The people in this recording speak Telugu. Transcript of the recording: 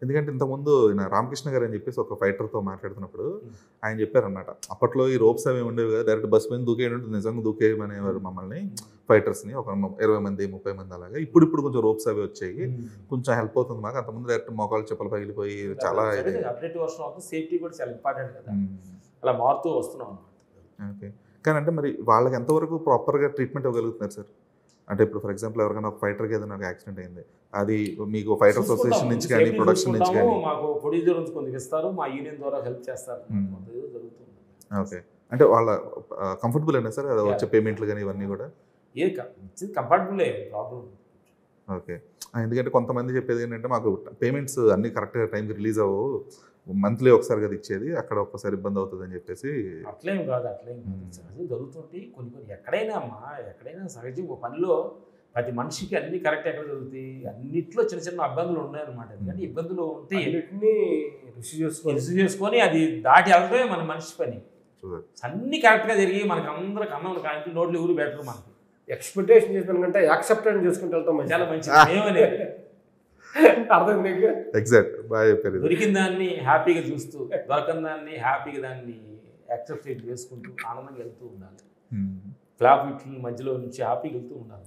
ఎందుకంటే ఇంతకుముందు రామకృష్ణ గారు అని చెప్పేసి ఒక ఫైటర్తో మాట్లాడుతున్నప్పుడు ఆయన చెప్పారన్నమాట, అప్పట్లో ఈ రోప్స్ అవి ఉండేవి కదా, డైరెక్ట్ బస్ మీద దూకేయంటే నిజంగా దూకేయమనేవారు మమ్మల్ని ఫైటర్స్ని, ఒక 20 మంది 30 మంది అలాగా. ఇప్పుడు కొంచెం రోప్స్ అవి వచ్చాయి, కొంచెం హెల్ప్ అవుతుంది మాకు. అంతకుముందు డైరెక్ట్ మోకాలు చెప్పలు పగిలిపోయి చాలా అప్డేట్ వర్షన్ అవుతుంది, సేఫ్టీ కూడా చాలా ఇంపార్టెంట్ కదా, అలా మారుతూ వస్తున్నాం అన్నమాట. ఓకే. కానీ అంటే మరి వాళ్ళకి ఎంతవరకు ప్రాపర్గా ట్రీట్మెంట్ ఇవ్వగలుగుతున్నారు సార్? అంటే ఇప్పుడు ఫర్ ఎగ్జాంపుల్ ఎవరికైనా ఒక ఫైటర్కి ఏదైనా యాక్సిడెంట్ అయింది, అది మీకు ఫైటర్ అసోసియేషన్ నుంచి కానీ ప్రొడక్షన్ నుంచి కానీ మాకు ప్రొడ్యూసర్ నుంచి కొంచెం ఇస్తారు, మా యూనియన్ ద్వారా హెల్ప్ చేస్తారు, జరుగుతుంది. ఓకే. అంటే వాళ్ళ కంఫర్టబుల్ అయినా సార్ అది వచ్చే పేమెంట్లు కానీ ఇవన్నీ కూడా కంఫర్టబులే, ప్రాబ్లం. ఓకే. ఎందుకంటే కొంతమంది చెప్పేది ఏంటంటే మాకు పేమెంట్స్ అన్నీ కరెక్ట్గా టైంకి రిలీజ్ అవ్వవు, మంత్లీ ఒకసారి కదా ఇచ్చేది, అక్కడ ఒక్కసారి ఇబ్బంది అవుతుంది అని చెప్పేసి. అట్లేం కాదు సహజం జరుగుతుంటే కొన్ని ఎక్కడైనా అమ్మా, ఎక్కడైనా సహజం ఒక పనిలో ప్రతి మనిషికి అన్ని కరెక్ట్ ఎక్కడ జరుగుతాయి, అన్నిట్లో చిన్న చిన్న ఇబ్బందులు ఉన్నాయన్నమాట. ఎందుకంటే ఇబ్బందులు ఉంటే అన్నింటినీ రిసీవ్ చేసుకొని అది దాటి వెళ్ళడమే మన మనిషి పని. అన్ని కరెక్ట్గా జరిగి మనకు అందరికి అన్నం కానీ నోట్లు ఊరు బెటర్. మనకి ఎక్స్పెక్టేషన్ చేసిన కంటే యాక్సెప్టెన్స్ చేసుకుంటూ వెళ్తాం, చాలా మంచిది. అర్థం మీకు ఎగ్జాక్ట్ బాగా చెప్పారు. దొరికిన దాన్ని హ్యాపీగా చూస్తూ, దొరకని దాన్ని హ్యాపీగా దాన్ని యాక్సెప్ట్ చేసుకుంటూ ఆనందంగా వెళ్తూ ఉండాలి. ఫ్లాప్ వీటి మధ్యలో నుంచి హ్యాపీగా వెళ్తూ ఉండాలి.